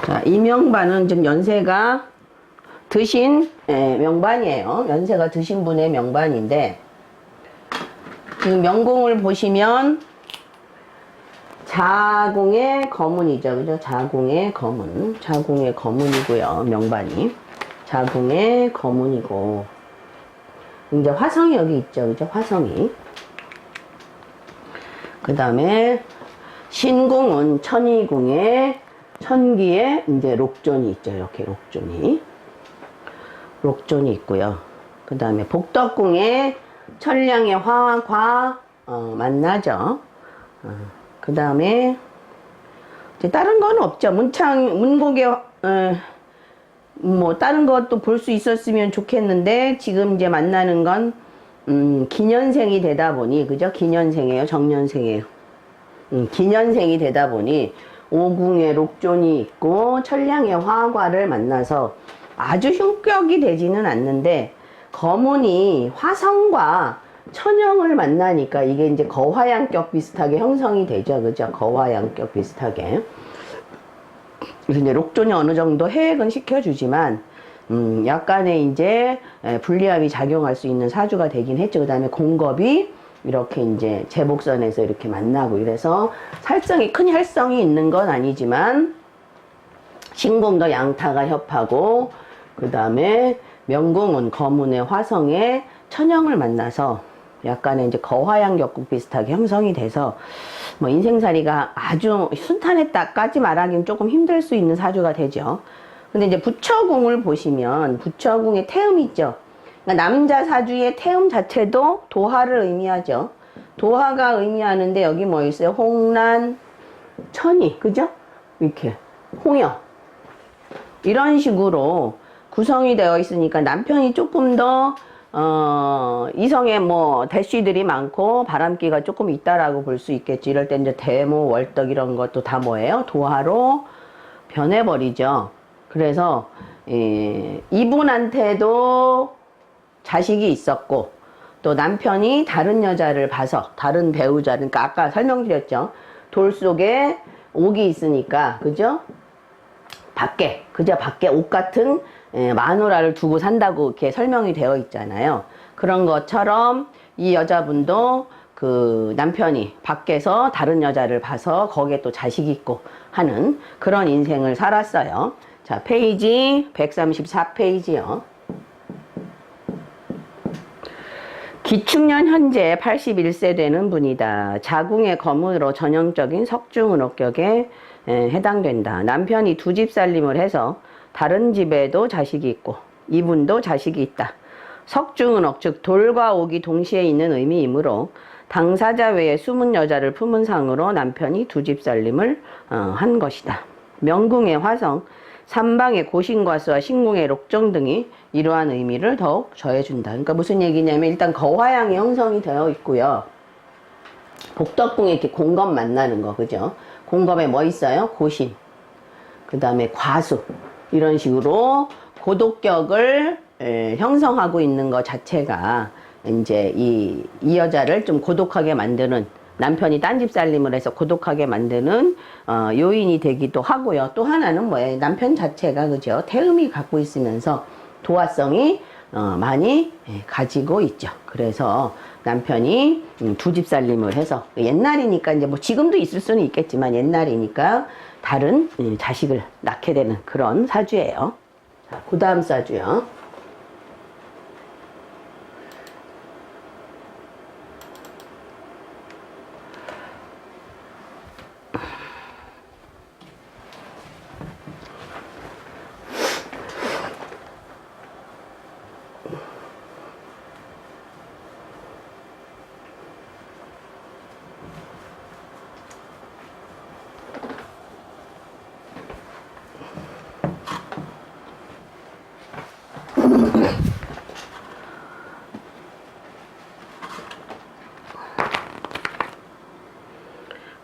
자, 이 명반은 지금 연세가 드신 명반이에요. 연세가 드신 분의 명반인데, 지금 명공을 보시면 자공의 거문이죠. 그죠? 자공의 거문. 자공의 거문이고요. 명반이. 자공의 거문이고. 이제 화성이 여기 있죠. 그죠? 화성이. 그 다음에 신궁은 천이궁에 천기에 이제 록존이 있죠. 이렇게 록존이 있고요. 그 다음에 복덕궁에 천량의 화과 만나죠. 그 다음에 다른 건 없죠. 문곡에 뭐 다른 것도 볼 수 있었으면 좋겠는데 지금 이제 만나는 건 기년생이 되다 보니, 그죠? 기년생이에요, 정년생이에요. 기년생이 되다 보니 오궁에 록존이 있고 천량의 화과를 만나서 아주 흉격이 되지는 않는데, 거문이 화성과 천영을 만나니까 이게 이제 거화양격 비슷하게 형성이 되죠. 그죠? 거화양격 비슷하게. 그래서 이제 록존이 어느 정도 해액은 시켜주지만, 약간의 이제 불리함이 작용할 수 있는 사주가 되긴 했죠. 그 다음에 공겁이 이렇게 이제 제복선에서 이렇게 만나고 이래서 살성이 큰 혈성이 있는 건 아니지만, 신공도 양타가 협하고, 그 다음에 명궁은 거문의 화성에 천영을 만나서 약간의 이제 거화양격국 비슷하게 형성이 돼서 뭐 인생살이가 아주 순탄했다까지 말하기는 조금 힘들 수 있는 사주가 되죠. 근데 이제 부처궁을 보시면 부처궁에 태음이 있죠. 그러니까 남자 사주의 태음 자체도 도화를 의미하죠. 도화가 의미하는데 여기 뭐 있어요? 홍란, 천이, 그죠? 이렇게 홍여 이런 식으로 구성이 되어 있으니까 남편이 조금 더 이성에 뭐 대쉬들이 많고 바람기가 조금 있다라고 볼 수 있겠지. 이럴 때 이제 대모, 월덕 이런 것도 다 뭐예요? 도화로 변해버리죠. 그래서 이분한테도 자식이 있었고, 또 남편이 다른 여자를 봐서 다른 배우자를, 그러니까 아까 설명드렸죠. 돌 속에 옥이 있으니까, 그죠? 밖에 옷 같은 마누라를 두고 산다고 이렇게 설명이 되어 있잖아요. 그런 것처럼 이 여자분도 그 남편이 밖에서 다른 여자를 봐서 거기에 또 자식이 있고 하는 그런 인생을 살았어요. 자, 페이지 134페이지요. 기축년 현재 81세 되는 분이다. 자궁의 거문으로 전형적인 석중은옥격에 해당된다. 남편이 두 집 살림을 해서 다른 집에도 자식이 있고 이분도 자식이 있다. 석중은옥, 즉 돌과 옥이 동시에 있는 의미이므로 당사자 외에 숨은 여자를 품은 상으로 남편이 두 집 살림을 한 것이다. 명궁의 화성, 삼방의 고신과수와 신궁의 록정 등이 이러한 의미를 더욱 더해준다. 그러니까 무슨 얘기냐면 일단 거화양이 형성이 되어 있고요. 복덕궁에 이렇게 공겁 만나는 거, 그죠? 공겁에 뭐 있어요? 고신, 그 다음에 과수, 이런 식으로 고독격을 형성하고 있는 것 자체가 이제 이 여자를 좀 고독하게 만드는, 남편이 딴집 살림을 해서 고독하게 만드는 요인이 되기도 하고요. 또 하나는 뭐예요? 남편 자체가, 그죠? 태음이 갖고 있으면서 도화성이 많이 가지고 있죠. 그래서 남편이 두 집 살림을 해서, 옛날이니까 이제 뭐 지금도 있을 수는 있겠지만 옛날이니까 다른 자식을 낳게 되는 그런 사주예요. 자, 그 다음 사주요.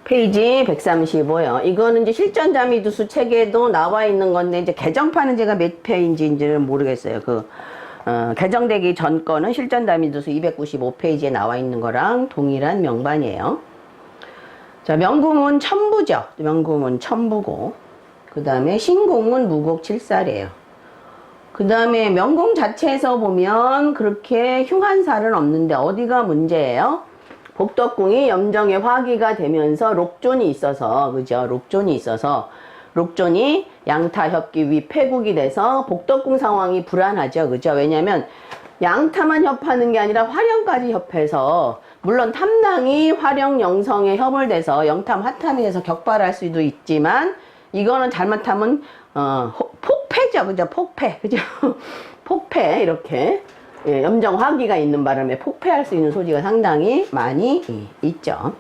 페이지 135요. 이거는 이제 실전자미두수 책에도 나와 있는 건데, 이제 개정판은 제가 몇 페이지인지는 모르겠어요. 개정되기 전 거는 실전자미두수 295페이지에 나와 있는 거랑 동일한 명반이에요. 자, 명궁은 천부죠. 명궁은 천부고, 그 다음에 신궁은 무곡칠살이에요. 그 다음에 명궁 자체에서 보면 그렇게 흉한 살은 없는데 어디가 문제예요? 복덕궁이 염정의 화기가 되면서 록존이 있어서, 그죠? 록존이 있어서, 록존이 양타, 협기, 위, 패국이 돼서 복덕궁 상황이 불안하죠. 그죠? 왜냐면 양타만 협하는 게 아니라 화령까지 협해서, 물론 탐당이 화령 영성에 협을 돼서 영탐, 화탐이 돼서 격발할 수도 있지만, 이거는 잘못하면, 폭패죠. 그죠? 폭패. 그죠? 폭패. 이렇게. 예, 염정 화기가 있는 바람에 폭패할 수 있는 소지가 상당히 많이 있죠.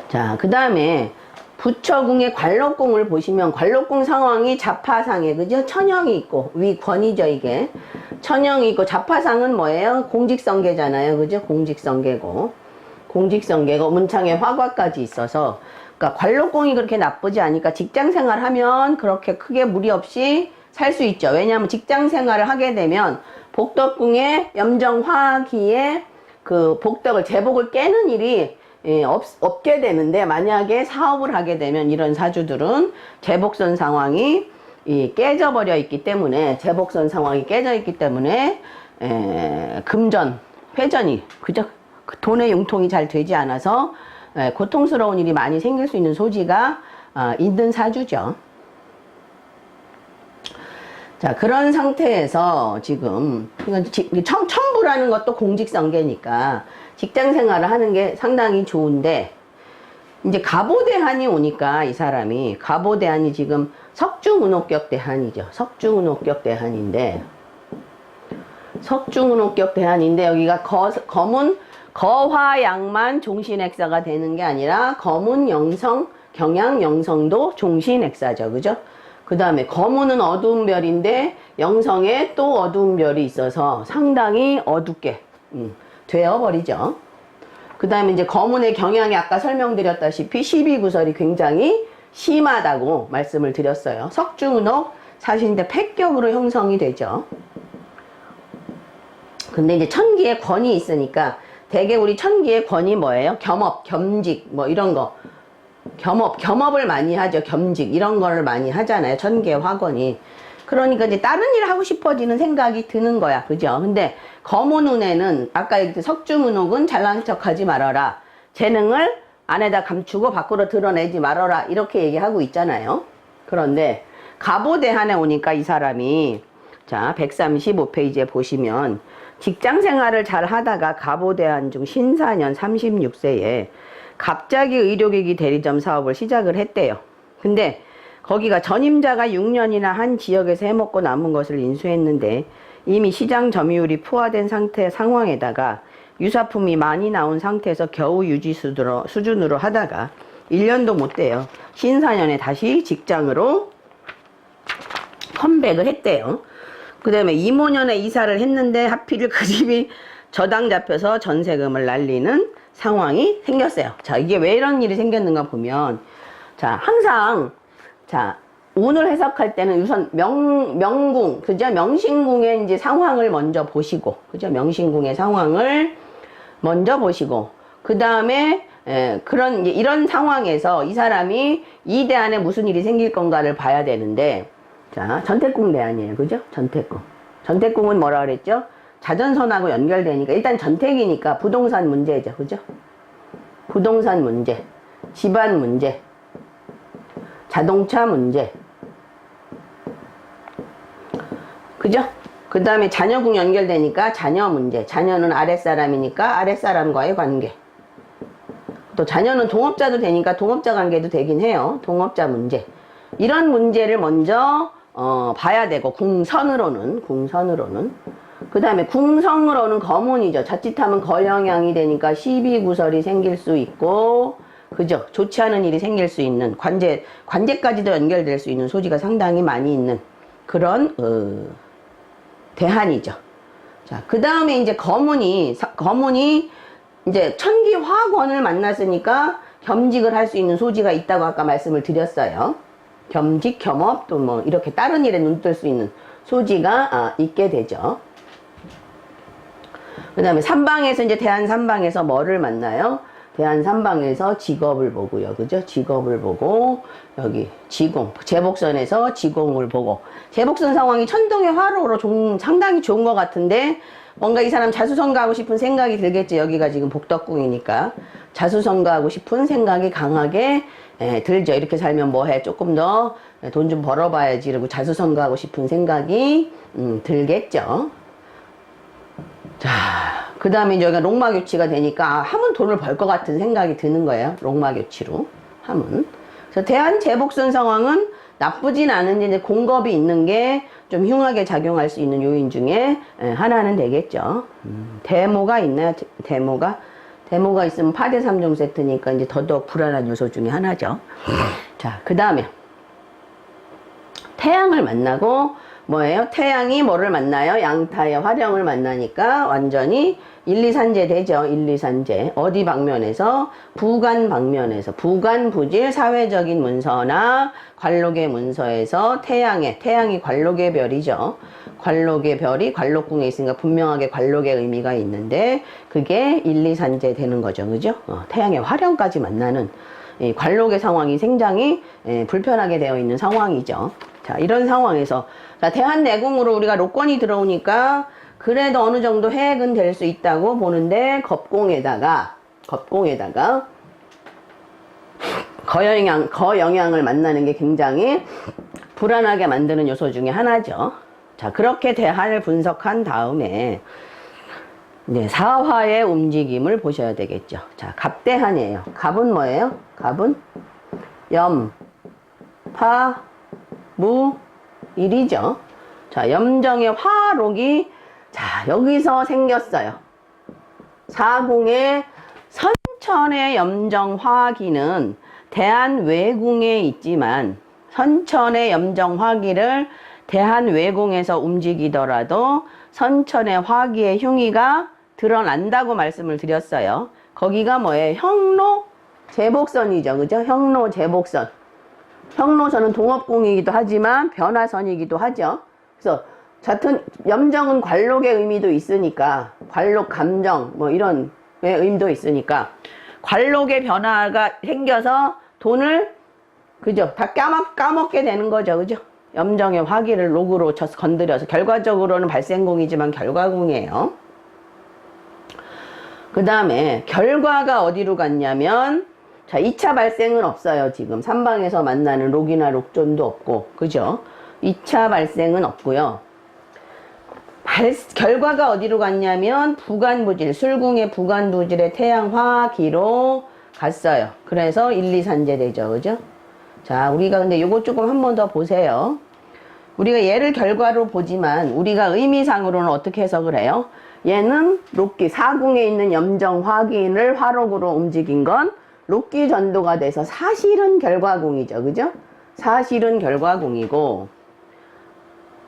자, 그 다음에 부처궁의 관록궁을 보시면 관록궁 상황이 자파상에, 그죠? 천형이 있고, 위권이죠, 이게. 천형이 있고, 자파상은 뭐예요? 공직성계잖아요. 그죠? 공직성계고. 공직성계고, 문창에 화과까지 있어서, 그러니까 관록궁이 그렇게 나쁘지 않으니까 직장 생활 하면 그렇게 크게 무리 없이 살 수 있죠. 왜냐하면 직장 생활을 하게 되면 복덕궁의 염정화기에 그 복덕을, 제복을 깨는 일이 없게 되는데, 만약에 사업을 하게 되면 이런 사주들은 제복선 상황이 깨져버려 있기 때문에, 제복선 상황이 깨져 있기 때문에 금전, 회전이, 그죠? 돈의 융통이 잘 되지 않아서 고통스러운 일이 많이 생길 수 있는 소지가 있는 사주죠. 자, 그런 상태에서 지금 천부라는 것도 공직성계니까 직장 생활을 하는 게 상당히 좋은데, 이제 가보대한이 오니까 이 사람이, 가보대한이 지금 석중은옥격 대한이죠. 석중은옥격 대한인데, 석중은옥격 대한인데 여기가 검은 거화양만 종신액사가 되는 게 아니라 검은 영성, 경양 영성도 종신액사죠. 그죠? 그 다음에 검은은 어두운 별인데 영성에 또 어두운 별이 있어서 상당히 어둡게 되어버리죠. 그 다음에 이제 검은의 경향이 아까 설명드렸다시피 12구설이 굉장히 심하다고 말씀을 드렸어요. 석중은옥 사실인데 패격으로 형성이 되죠. 근데 이제 천기의 권이 있으니까, 대개 우리 천기의 권이 뭐예요? 겸업, 겸직, 뭐 이런 거. 겸업을 많이 하죠. 겸직, 이런 거를 많이 하잖아요. 천기의 화권이. 그러니까 이제 다른 일 하고 싶어지는 생각이 드는 거야. 그죠? 근데 검은운에는, 아까 얘기했던 석중은옥은 잘난 척 하지 말아라. 재능을 안에다 감추고 밖으로 드러내지 말아라. 이렇게 얘기하고 있잖아요. 그런데 가보대한에 오니까 이 사람이, 자, 135페이지에 보시면 직장 생활을 잘 하다가 가보대한 중 신사년 36세에 갑자기 의료기기 대리점 사업을 시작을 했대요. 근데 거기가 전임자가 6년이나 한 지역에서 해먹고 남은 것을 인수했는데 이미 시장 점유율이 포화된 상황에다가 유사품이 많이 나온 상태에서 겨우 유지 수준으로 하다가 1년도 못 돼요. 신사년에 다시 직장으로 컴백을 했대요. 그 다음에 이모년에 이사를 했는데 하필 그 집이 저당 잡혀서 전세금을 날리는 상황이 생겼어요. 자, 이게 왜 이런 일이 생겼는가 보면, 자, 항상, 자, 운을 해석할 때는 우선 명궁, 그죠? 명신궁의 이제 상황을 먼저 보시고, 그죠? 명신궁의 상황을 먼저 보시고, 그 다음에, 이런 상황에서 이 사람이 이 대안에 무슨 일이 생길 건가를 봐야 되는데, 자, 전택궁 대안이에요. 그죠? 전택궁. 전택궁은 뭐라 그랬죠? 자전선하고 연결되니까, 일단 전택이니까 부동산 문제죠. 그죠? 부동산 문제, 집안 문제, 자동차 문제. 그죠? 그 다음에 자녀궁 연결되니까 자녀 문제. 자녀는 아랫사람이니까 아랫사람과의 관계. 또 자녀는 동업자도 되니까 동업자 관계도 되긴 해요. 동업자 문제. 이런 문제를 먼저 봐야 되고, 궁선으로는. 그 다음에 궁성으로는 거문이죠. 자칫하면 거영향이 되니까 12구설이 생길 수 있고, 그죠? 좋지 않은 일이 생길 수 있는, 관제까지도 연결될 수 있는 소지가 상당히 많이 있는 그런 대한이죠. 자, 그 다음에 이제 거문이 이제 천기화권을 만났으니까 겸직을 할 수 있는 소지가 있다고 아까 말씀을 드렸어요. 겸직, 겸업, 또 뭐 이렇게 다른 일에 눈뜰 수 있는 소지가 있게 되죠. 그 다음에 삼방에서 이제 대한 삼방에서 뭐를 만나요? 대한 삼방에서 직업을 보고요. 그죠? 직업을 보고, 여기 지공, 제복선에서 지공을 보고, 제복선 상황이 천동의 화로로 상당히 좋은 것 같은데, 뭔가 이 사람 자수성가하고 싶은 생각이 들겠죠. 여기가 지금 복덕궁이니까. 자수성가하고 싶은 생각이 강하게 들죠. 이렇게 살면 뭐해? 조금 더 돈 좀 벌어봐야지. 이러고 자수성가하고 싶은 생각이 들겠죠. 자, 그 다음에 이제 여기가 록마교치가 되니까 하면 돈을 벌 것 같은 생각이 드는 거예요. 록마교치로 하면. 그래서 대한제복선 상황은 나쁘진 않은데 이제 공겁이 있는 게 좀 흉하게 작용할 수 있는 요인 중에 하나는 되겠죠. 대모가 있나요? 대모가 있으면 파대 3종 세트니까 이제 더더욱 불안한 요소 중에 하나죠. 자, 그 다음에 태양을 만나고 뭐예요? 태양이 뭐를 만나요? 양타의 화령을 만나니까 완전히 1, 2, 산재 되죠. 1, 2, 산재. 어디 방면에서? 부관 방면에서. 부관, 부질, 사회적인 문서나 관록의 문서에서 태양이 관록의 별이죠. 관록의 별이 관록궁에 있으니까 분명하게 관록의 의미가 있는데 그게 1, 2, 산재 되는 거죠. 그죠? 태양의 화령까지 만나는 이 관록의 상황이 굉장히 불편하게 되어 있는 상황이죠. 자, 이런 상황에서 자, 대한내궁으로 우리가 록권이 들어오니까 그래도 어느 정도 해액은 될 수 있다고 보는데 겁공에다가 거영향을 만나는 게 굉장히 불안하게 만드는 요소 중에 하나죠. 자, 그렇게 대한을 분석한 다음에 이제 사화의 움직임을 보셔야 되겠죠. 자, 갑대한이에요. 갑은 뭐예요? 갑은 염, 파, 무, 일이죠. 자, 염정의 화록이 자, 여기서 생겼어요. 사궁의 선천의 염정화기는 대한외궁에 있지만 선천의 염정화기를 대한외궁에서 움직이더라도 선천의 화기의 흉의가 드러난다고 말씀을 드렸어요. 거기가 뭐예요? 형로제복선이죠. 그죠? 형로제복선. 형로선은 동업궁이기도 하지만 변화선이기도 하죠. 그래서 같은 염정은 관록의 의미도 있으니까 관록 감정 뭐 이런 의미도 있으니까 관록의 변화가 생겨서 돈을 그죠? 다 까먹게 되는 거죠. 그죠? 염정의 화기를 록으로 건드려서 결과적으로는 발생궁이지만 결과궁이에요. 그 다음에 결과가 어디로 갔냐면 자, 2차 발생은 없어요. 지금 삼방에서 만나는 록이나 록존도 없고 그죠? 2차 발생은 없고요. 결과가 어디로 갔냐면 부관부질, 술궁의 부관부질의 태양화기로 갔어요. 그래서 1, 2, 산재 되죠. 그죠? 자, 우리가 근데 요거 조금 한 번 더 보세요. 우리가 얘를 결과로 보지만 우리가 의미상으로는 어떻게 해석을 해요? 얘는 록기, 사궁에 있는 염정화기를 화록으로 움직인 건 록기 전도가 돼서 사실은 결과궁이죠. 그죠? 사실은 결과궁이고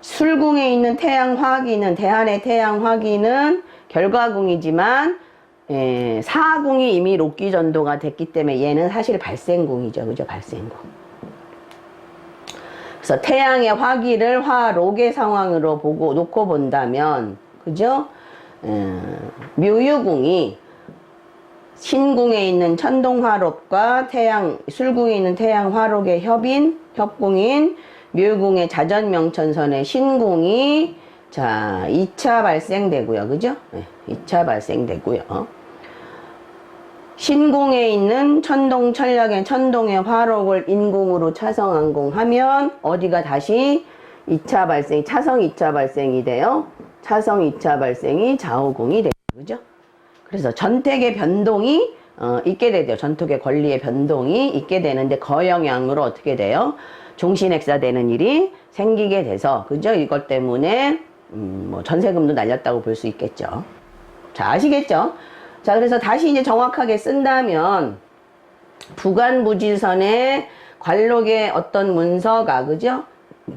술궁에 있는 태양화기는 대한의 태양화기는 결과궁이지만 사궁이 이미 록기 전도가 됐기 때문에 얘는 사실 발생궁이죠. 그죠? 발생궁. 그래서 태양의 화기를 화록의 상황으로 놓고 본다면 그죠? 묘유궁이 신궁에 있는 천동화록과 술궁에 있는 태양화록의 협궁인 묘궁의 자전명천선의 신궁이 자 2차 발생되고요. 그죠? 네, 2차 발생되고요. 신궁에 있는 천동천략의 천동의 화록을 인궁으로 차성안궁하면 어디가 다시 2차 발생, 차성 2차 발생이 돼요. 차성 2차 발생이 좌우궁이 되죠. 그죠? 그래서 전택의 변동이 있게 되죠. 전택의 권리의 변동이 있게 되는데 거영향으로 어떻게 돼요? 종신액사되는 일이 생기게 돼서 그죠? 이것 때문에 뭐 전세금도 날렸다고 볼 수 있겠죠. 자, 아시겠죠? 자, 그래서 다시 이제 정확하게 쓴다면 부관부질선의 관록의 어떤 문서가 그죠?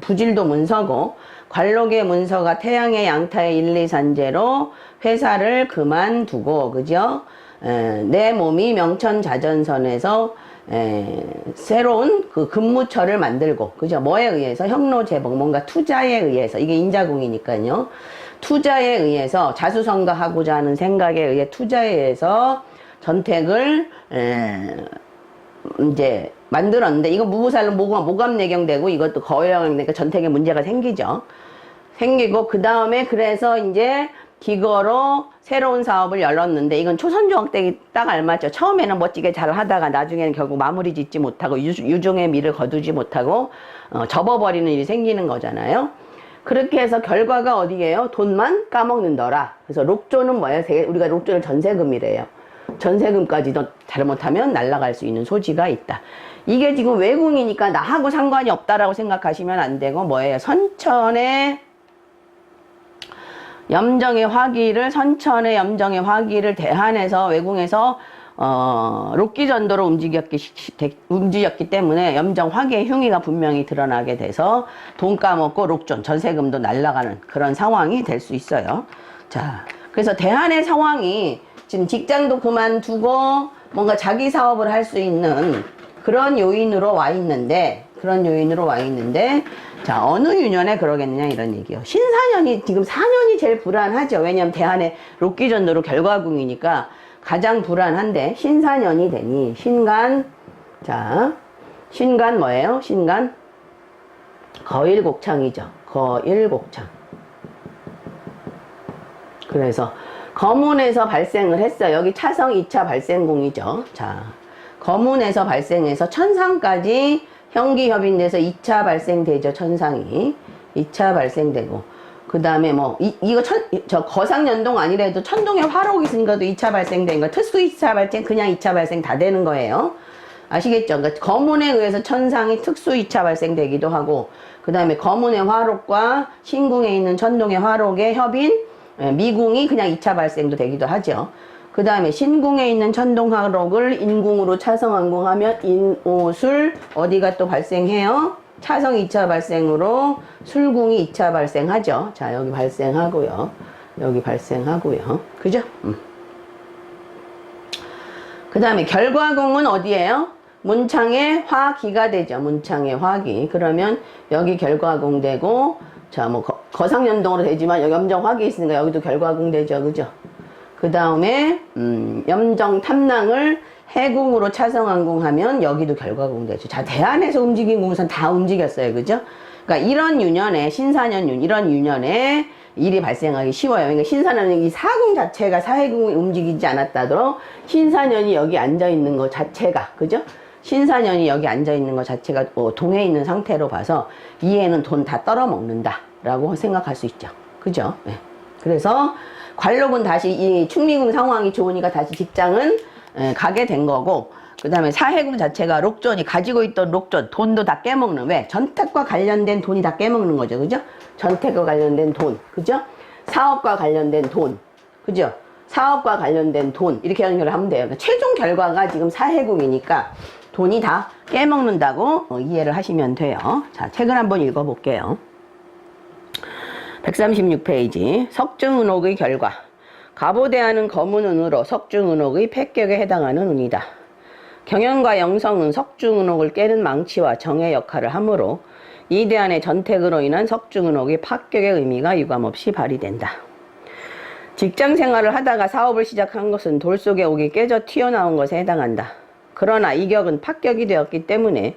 부질도 문서고 관록의 문서가 태양의 양타의 1, 2, 산재로 회사를 그만두고 그죠? 내 몸이 명천자전선에서 새로운 그 근무처를 만들고 그죠? 뭐에 의해서? 형로제복, 뭔가 투자에 의해서 이게 인자궁이니까요. 투자에 의해서 자수성가하고자 하는 생각에 의해 투자에 의해서 전택을 이제 만들었는데, 이거 무부살로 모감내경되고 이것도 거열형이니까 전택에 문제가 생기죠. 생기고, 그 다음에 그래서 이제 기거로 새로운 사업을 열었는데, 이건 초선종학대기 딱 알맞죠. 처음에는 멋지게 잘 하다가 나중에는 결국 마무리 짓지 못하고 유종의 미를 거두지 못하고 접어버리는 일이 생기는 거잖아요. 그렇게 해서 결과가 어디예요? 돈만 까먹는더라. 그래서 록조는 뭐예요? 우리가 록조를 전세금이래요. 전세금까지도 잘못하면 날아갈 수 있는 소지가 있다. 이게 지금 외궁이니까 나하고 상관이 없다라고 생각하시면 안 되고, 뭐예요? 선천의 염정의 화기를 대한해서 외궁에서 록기전도로 움직였기 때문에 염정 화기의 흉의가 분명히 드러나게 돼서 돈 까먹고 록존 전세금도 날아가는 그런 상황이 될 수 있어요. 자, 그래서 대한의 상황이 지금 직장도 그만두고 뭔가 자기 사업을 할 수 있는 그런 요인으로 와 있는데, 자, 어느 유년에 그러겠냐 이런 얘기요. 신사년이 지금 4년이 제일 불안하죠. 왜냐면 대한의 록기전도로 결과궁이니까 가장 불안한데, 신사년이 되니 신간, 자, 신간 뭐예요? 신간 거일곡창이죠. 거일곡창. 그래서 거문에서 발생을 했어요. 여기 차성 2차 발생궁이죠. 자, 거문에서 발생해서 천상까지 형기협인돼서 2차 발생되죠. 천상이 2차 발생되고, 그 다음에 뭐 저 거상연동 아니래도 천동에 화록이 있으니까도 2차 발생된 거, 특수 2차 발생, 그냥 2차 발생 다 되는 거예요. 아시겠죠? 그러니까 거문에 의해서 천상이 특수 2차 발생되기도 하고, 그 다음에 거문의 화록과 신궁에 있는 천동의 화록의 협인 미궁이 그냥 2차 발생도 되기도 하죠. 그 다음에 신궁에 있는 천동화록을 인궁으로 차성한궁하면 인오술 어디가 또 발생해요? 차성 2차 발생으로 술궁이 2차 발생하죠. 자, 여기 발생하고요. 여기 발생하고요. 그죠? 그 다음에 결과궁은 어디예요? 문창의 화기가 되죠. 문창의 화기. 그러면 여기 결과궁 되고, 자, 뭐 거상연동으로 되지만 여기 염정 화기 있으니까 여기도 결과궁 되죠. 그죠? 그 다음에 염정 탐낭을 해궁으로 차성한궁 하면 여기도 결과궁 되죠. 자, 대안에서 움직인 궁선 다 움직였어요. 그죠? 그러니까 이런 유년에, 신사년윤, 이런 유년에 일이 발생하기 쉬워요. 그러니까 신사년이 이 사궁 자체가 사해궁이 움직이지 않았다도 신사년이 여기 앉아있는 것 자체가, 그죠? 신사년이 여기 앉아있는 것 자체가 동해 있는 상태로 봐서 이 애는 돈 다 떨어먹는다 라고 생각할 수 있죠. 그죠? 네. 그래서 관록은 다시 이 충미궁 상황이 좋으니까 다시 직장은 가게 된 거고, 그 다음에 사해궁 자체가 록존이 가지고 있던 록존 돈도 다 깨먹는, 왜? 전택과 관련된 돈이 다 깨먹는 거죠. 그죠? 전택과 관련된 돈, 그죠? 사업과 관련된 돈, 그죠? 사업과 관련된 돈, 이렇게 연결을 하면 돼요. 그러니까 최종 결과가 지금 사해궁이니까 돈이 다 깨먹는다고 이해를 하시면 돼요. 자, 책을 한번 읽어볼게요. 136페이지. 석중은옥의 결과. 가보대하는 거문운으로 석중은옥의 폐격에 해당하는 운이다. 경연과 영성은 석중은옥을 깨는 망치와 정의 역할을 하므로 이 대안의 전택으로 인한 석중은옥의 파격의 의미가 유감없이 발휘된다. 직장 생활을 하다가 사업을 시작한 것은 돌 속의 옥이 깨져 튀어나온 것에 해당한다. 그러나 이 격은 파격이 되었기 때문에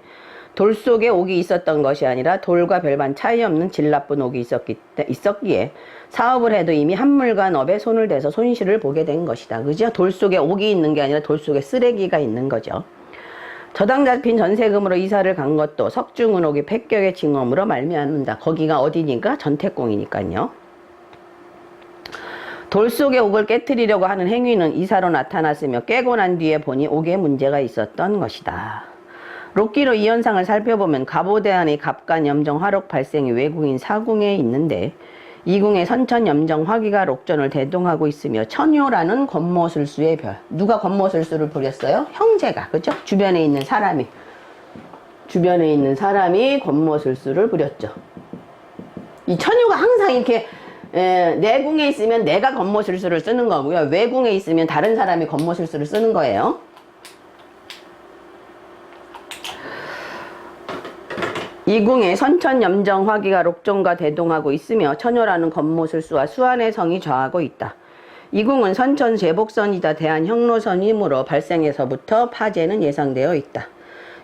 돌 속에 옥이 있었던 것이 아니라 돌과 별반 차이 없는 질 나쁜 옥이 있었기에 사업을 해도 이미 한물간 업에 손을 대서 손실을 보게 된 것이다. 그죠? 돌 속에 옥이 있는 게 아니라 돌 속에 쓰레기가 있는 거죠. 저당 잡힌 전세금으로 이사를 간 것도 석중은옥이 폐격의 징험으로 말미암는다. 거기가 어디니까? 전택궁이니까요. 돌 속의 옥을 깨트리려고 하는 행위는 이사로 나타났으며 깨고 난 뒤에 보니 옥에 문제가 있었던 것이다. 록기로 이 현상을 살펴보면 가보대안의 갑간 염정 화록 발생이 외궁인 사궁에 있는데 이 궁의 선천 염정 화기가 록전을 대동하고 있으며 천효라는 권모술수의 별. 누가 권모술수를 부렸어요? 형제가. 그죠? 주변에 있는 사람이 권모술수를 부렸죠. 이 천효가 항상 이렇게 내 궁에 있으면 내가 권모술수를 쓰는 거고요. 외궁에 있으면 다른 사람이 권모술수를 쓰는 거예요. 이 궁에 선천 염정 화기가 록종과 대동하고 있으며 천효라는 권모술수와 수안의 성이 좌하고 있다. 이궁은 선천 제복선이다 대한 형로선이므로 발생에서부터 파재는 예상되어 있다.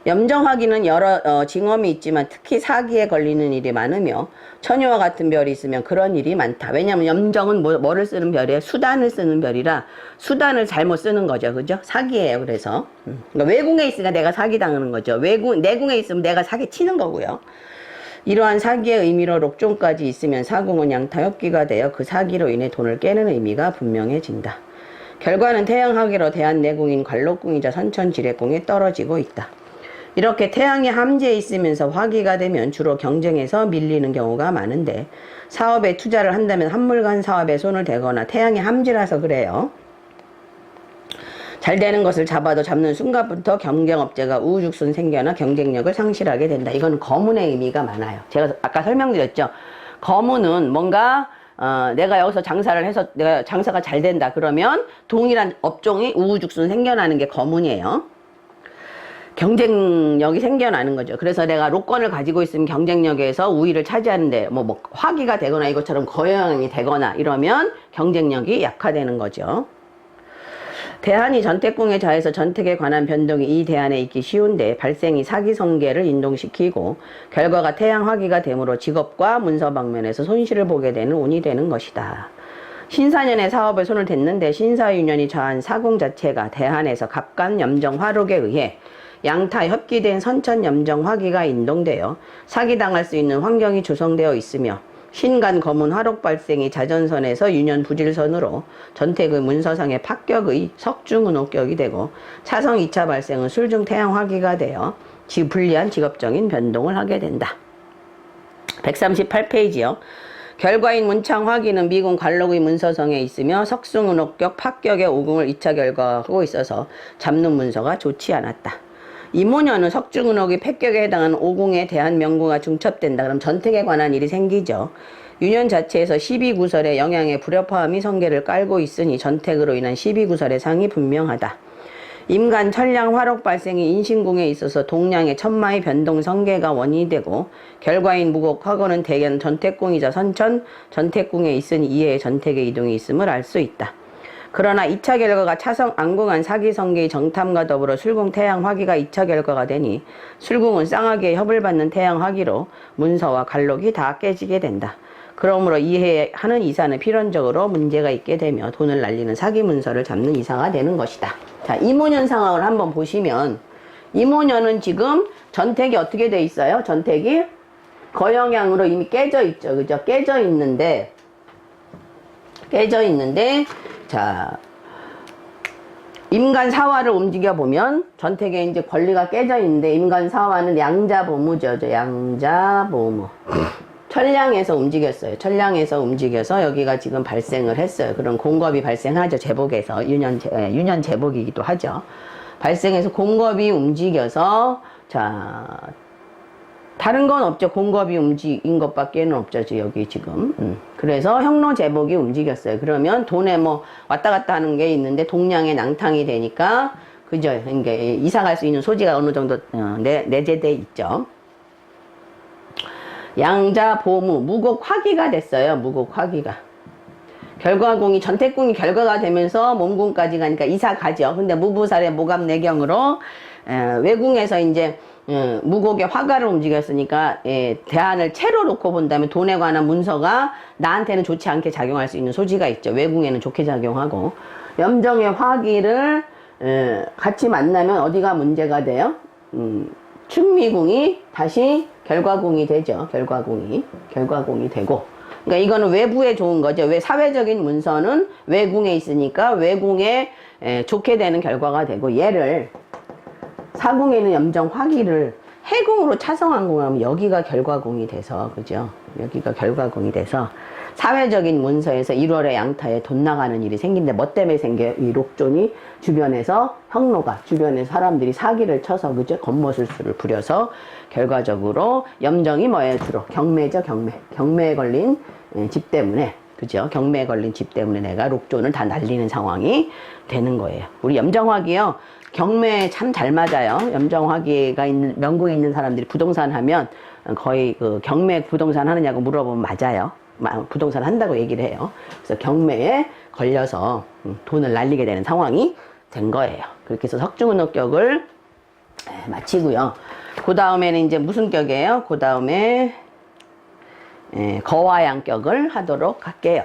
염정화기는 여러 징험이 있지만 특히 사기에 걸리는 일이 많으며 처녀와 같은 별이 있으면 그런 일이 많다. 왜냐하면 염정은 뭐를 쓰는 별이에요? 수단을 쓰는 별이라 수단을 잘못 쓰는 거죠. 그죠? 사기예요. 그래서 그러니까 외궁에 있으니까 내가 사기당하는 거죠. 내궁에 있으면 내가 사기 치는 거고요. 이러한 사기의 의미로 록종까지 있으면 사궁은 양타협기가 되어 그 사기로 인해 돈을 깨는 의미가 분명해진다. 결과는 태양화기로 대한내궁인 관록궁이자 선천지례궁에 떨어지고 있다. 이렇게 태양이 함지에 있으면서 화기가 되면 주로 경쟁에서 밀리는 경우가 많은데 사업에 투자를 한다면 한물간 사업에 손을 대거나 태양이 함지라서 그래요. 잘 되는 것을 잡아도 잡는 순간부터 경쟁업체가 우후죽순 생겨나 경쟁력을 상실하게 된다. 이건 거문의 의미가 많아요. 제가 아까 설명드렸죠. 거문은 뭔가 내가 여기서 장사를 해서 내가 장사가 잘 된다 그러면 동일한 업종이 우후죽순 생겨나는 게 거문이에요. 경쟁력이 생겨나는 거죠. 그래서 내가 로건을 가지고 있으면 경쟁력에서 우위를 차지하는데 뭐 화기가 되거나 이것처럼 거영이 되거나 이러면 경쟁력이 약화되는 거죠. 대한이 전택궁에 자해서 전택에 관한 변동이 이 대안에 있기 쉬운데 발생이 사기성계를 인동시키고 결과가 태양화기가 되므로 직업과 문서 방면에서 손실을 보게 되는 운이 되는 것이다. 신사년의 사업에 손을 댔는데 신사유년이 좌한 사궁 자체가 대한에서 갑간 염정 화록에 의해 양타 협기된 선천 염정 화기가 인동되어 사기당할 수 있는 환경이 조성되어 있으며 신간 거문 화록 발생이 자전선에서 유년 부질선으로 전택의 문서상의 합격의 석중은옥격이 되고 차성 2차 발생은 술중 태양 화기가 되어 불리한 직업적인 변동을 하게 된다. 138페이지요. 결과인 문창 화기는 미궁 관록의 문서성에 있으며 석승은옥격 합격의 오궁을 2차 결과하고 있어서 잡는 문서가 좋지 않았다. 이모년은 석중은옥이 폐격에 해당하는 오궁에 대한 명구가 중첩된다. 그럼 전택에 관한 일이 생기죠. 유년 자체에서 12구설의 영향에 불협화음이 성계를 깔고 있으니 전택으로 인한 12구설의 상이 분명하다. 임간 천량 화록 발생이 인신궁에 있어서 동량의 천마의 변동 성계가 원인이 되고 결과인 무곡 화거는 대견 전택궁이자 선천 전택궁에 있으니 이에 전택의 이동이 있음을 알 수 있다. 그러나 2차 결과가 차성 안궁한 사기성계의 정탐과 더불어 술궁 태양 화기가 2차 결과가 되니 술궁은 쌍화기의 협을 받는 태양 화기로 문서와 관록이 다 깨지게 된다. 그러므로 이해하는 이사는 필연적으로 문제가 있게 되며 돈을 날리는 사기 문서를 잡는 이사가 되는 것이다. 자, 이모년 상황을 한번 보시면 이모년은 지금 전택이 어떻게 돼 있어요? 전택이 거영향으로 이미 깨져 있죠. 그죠? 깨져 있는데 자, 임간사화를 움직여보면 전택에 이제 권리가 깨져 있는데 임간사화는 양자보무죠. 양자보무. 천량에서 움직였어요. 천량에서 움직여서 여기가 지금 발생을 했어요. 그런 공겁이 발생하죠. 제복에서. 유년 제복이기도 하죠. 발생해서 공겁이 움직여서 자, 다른 건 없죠. 공겁이 움직인 것밖에는 없죠. 여기 지금. 그래서 형로 제복이 움직였어요. 그러면 돈에 뭐 왔다 갔다 하는 게 있는데 동량의 낭탕이 되니까 그죠. 그러니까 이사 갈 수 있는 소지가 어느 정도 내재돼 있죠. 양자 보무 무곡 화기가 됐어요. 무곡 화기가. 결과궁이 전택궁이 결과가 되면서 몸궁까지 가니까 이사 가죠. 근데 무부살의 모갑내경으로 외궁에서 이제 무곡의 화가를 움직였으니까 대안을 채로 놓고 본다면 돈에 관한 문서가 나한테는 좋지 않게 작용할 수 있는 소지가 있죠. 외궁에는 좋게 작용하고 염정의 화기를 같이 만나면 어디가 문제가 돼요? 충미궁이 다시 결과궁이 되죠. 결과궁이 되고 그러니까 이거는 외부에 좋은 거죠. 왜 사회적인 문서는 외궁에 있으니까 외궁에 좋게 되는 결과가 되고 얘를 사궁에는 염정 화기를 해궁으로 차성한궁하면 여기가 결과궁이 돼서 그죠? 여기가 결과궁이 돼서 사회적인 문서에서 1월에 양타에 돈 나가는 일이 생긴데 뭐 때문에 생겨요? 이 록존이 주변에서 형로가 주변에 사람들이 사기를 쳐서 그죠? 겉모술수를 부려서 결과적으로 염정이 뭐예요? 주로 경매죠. 경매에 걸린 집 때문에 그죠? 경매에 걸린 집 때문에 내가 록존을 다 날리는 상황이 되는 거예요. 우리 염정화기요. 경매에 참 잘 맞아요. 염정화기가 있는, 명궁에 있는 사람들이 부동산 하면 거의 그 경매 부동산 하느냐고 물어보면 맞아요. 부동산 한다고 얘기를 해요. 그래서 경매에 걸려서 돈을 날리게 되는 상황이 된 거예요. 그렇게 해서 석중은옥격을 마치고요. 그 다음에는 이제 무슨 격이에요? 그 다음에 거화양격을 하도록 할게요.